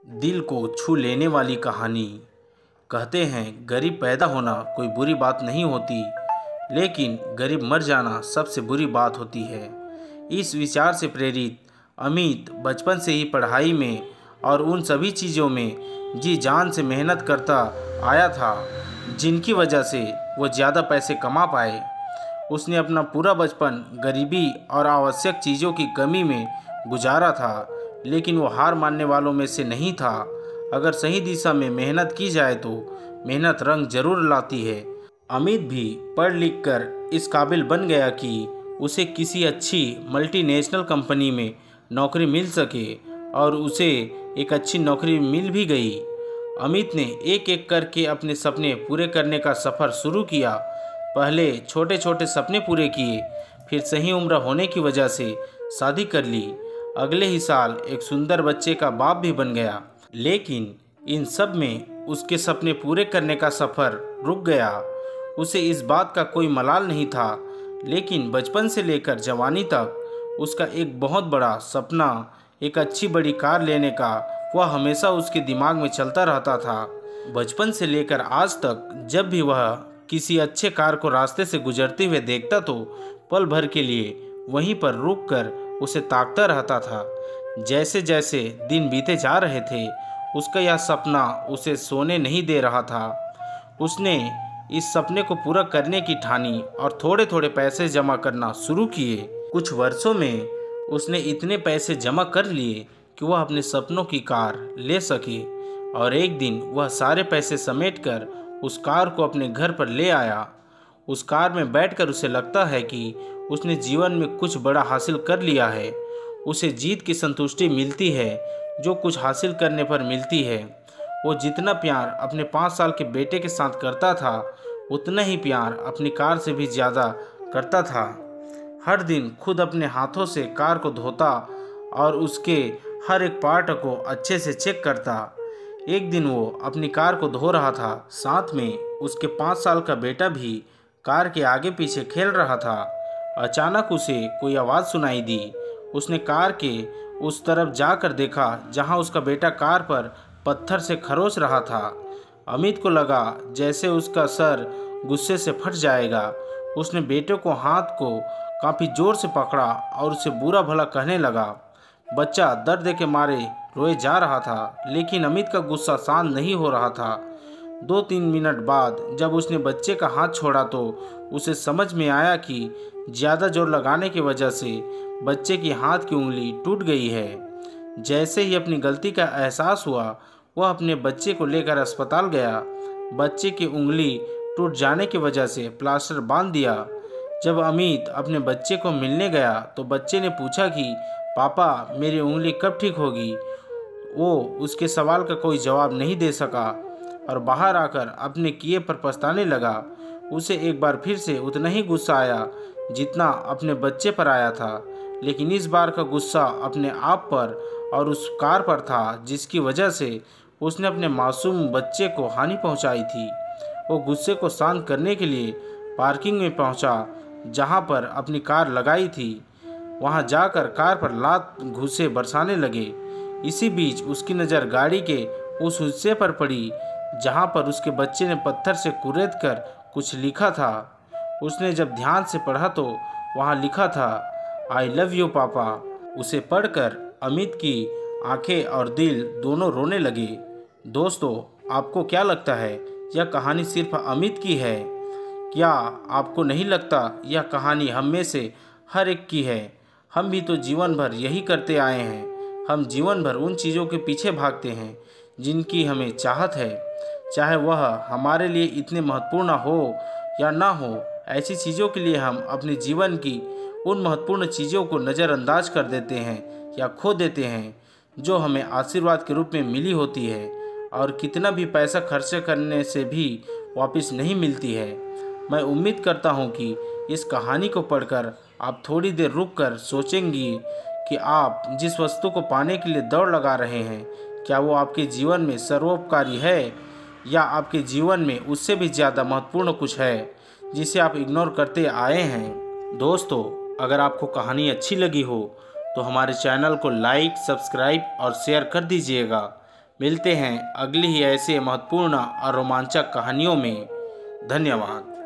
दिल को छू लेने वाली कहानी। कहते हैं गरीब पैदा होना कोई बुरी बात नहीं होती, लेकिन गरीब मर जाना सबसे बुरी बात होती है। इस विचार से प्रेरित अमित बचपन से ही पढ़ाई में और उन सभी चीज़ों में जी जान से मेहनत करता आया था जिनकी वजह से वो ज़्यादा पैसे कमा पाए। उसने अपना पूरा बचपन गरीबी और आवश्यक चीज़ों की कमी में गुजारा था, लेकिन वो हार मानने वालों में से नहीं था। अगर सही दिशा में मेहनत की जाए तो मेहनत रंग जरूर लाती है। अमित भी पढ़ लिख कर इस काबिल बन गया कि उसे किसी अच्छी मल्टीनेशनल कंपनी में नौकरी मिल सके, और उसे एक अच्छी नौकरी मिल भी गई। अमित ने एक एक करके अपने सपने पूरे करने का सफ़र शुरू किया। पहले छोटे छोटे सपने पूरे किए, फिर सही उम्र होने की वजह से शादी कर ली। अगले ही साल एक सुंदर बच्चे का बाप भी बन गया। लेकिन इन सब में उसके सपने पूरे करने का सफ़र रुक गया। उसे इस बात का कोई मलाल नहीं था, लेकिन बचपन से लेकर जवानी तक उसका एक बहुत बड़ा सपना, एक अच्छी बड़ी कार लेने का, वह हमेशा उसके दिमाग में चलता रहता था। बचपन से लेकर आज तक जब भी वह किसी अच्छे कार को रास्ते से गुजरते हुए देखता तो पल भर के लिए वहीं पर रुक कर उसे ताकता रहता था। जैसे जैसे दिन बीते जा रहे थे, उसका यह सपना उसे सोने नहीं दे रहा था। उसने इस सपने को पूरा करने की ठानी और थोड़े थोड़े पैसे जमा करना शुरू किए। कुछ वर्षों में उसने इतने पैसे जमा कर लिए कि वह अपने सपनों की कार ले सके, और एक दिन वह सारे पैसे समेटकर उस कार को अपने घर पर ले आया। उस कार में बैठकर उसे लगता है कि उसने जीवन में कुछ बड़ा हासिल कर लिया है। उसे जीत की संतुष्टि मिलती है जो कुछ हासिल करने पर मिलती है। वो जितना प्यार अपने 5 साल के बेटे के साथ करता था, उतना ही प्यार अपनी कार से भी ज़्यादा करता था। हर दिन खुद अपने हाथों से कार को धोता और उसके हर एक पार्ट को अच्छे से चेक करता। एक दिन वो अपनी कार को धो रहा था, साथ में उसके 5 साल का बेटा भी कार के आगे पीछे खेल रहा था। अचानक उसे कोई आवाज़ सुनाई दी। उसने कार के उस तरफ जाकर देखा जहां उसका बेटा कार पर पत्थर से खरोच रहा था। अमित को लगा जैसे उसका सर गुस्से से फट जाएगा। उसने बेटे को हाथ को काफ़ी जोर से पकड़ा और उसे बुरा भला कहने लगा। बच्चा दर्द के मारे रोए जा रहा था, लेकिन अमित का गुस्सा शांत नहीं हो रहा था। 2-3 मिनट बाद जब उसने बच्चे का हाथ छोड़ा तो उसे समझ में आया कि ज़्यादा जोर लगाने की वजह से बच्चे की हाथ की उंगली टूट गई है। जैसे ही अपनी गलती का एहसास हुआ, वह अपने बच्चे को लेकर अस्पताल गया। बच्चे की उंगली टूट जाने की वजह से प्लास्टर बांध दिया। जब अमित अपने बच्चे को मिलने गया तो बच्चे ने पूछा कि पापा, मेरी उंगली कब ठीक होगी। वो उसके सवाल का कोई जवाब नहीं दे सका और बाहर आकर अपने किए पर पछताने लगा। उसे एक बार फिर से उतना ही गुस्सा आया जितना अपने बच्चे पर आया था, लेकिन इस बार का गुस्सा अपने आप पर और उस कार पर था जिसकी वजह से उसने अपने मासूम बच्चे को हानि पहुंचाई थी। वो गुस्से को शांत करने के लिए पार्किंग में पहुंचा जहां पर अपनी कार लगाई थी। वहां जाकर कार पर लात घूंसे बरसाने लगे। इसी बीच उसकी नज़र गाड़ी के उस हिस्से पर पड़ी जहां पर उसके बच्चे ने पत्थर से कुरेद कर कुछ लिखा था। उसने जब ध्यान से पढ़ा तो वहां लिखा था, आई लव यू पापा। उसे पढ़कर अमित की आंखें और दिल दोनों रोने लगे। दोस्तों, आपको क्या लगता है, यह कहानी सिर्फ अमित की है? क्या आपको नहीं लगता यह कहानी हम में से हर एक की है? हम भी तो जीवन भर यही करते आए हैं। हम जीवन भर उन चीज़ों के पीछे भागते हैं जिनकी हमें चाहत है, चाहे वह हमारे लिए इतने महत्वपूर्ण हो या ना हो। ऐसी चीज़ों के लिए हम अपने जीवन की उन महत्वपूर्ण चीज़ों को नज़रअंदाज कर देते हैं या खो देते हैं जो हमें आशीर्वाद के रूप में मिली होती है और कितना भी पैसा खर्च करने से भी वापस नहीं मिलती है। मैं उम्मीद करता हूँ कि इस कहानी को पढ़कर आप थोड़ी देर रुककर सोचेंगी कि आप जिस वस्तु को पाने के लिए दौड़ लगा रहे हैं, क्या वो आपके जीवन में सर्वोपकारी है, या आपके जीवन में उससे भी ज़्यादा महत्वपूर्ण कुछ है जिसे आप इग्नोर करते आए हैं। दोस्तों, अगर आपको कहानी अच्छी लगी हो तो हमारे चैनल को लाइक, सब्सक्राइब और शेयर कर दीजिएगा। मिलते हैं अगली ही ऐसे महत्वपूर्ण और रोमांचक कहानियों में। धन्यवाद।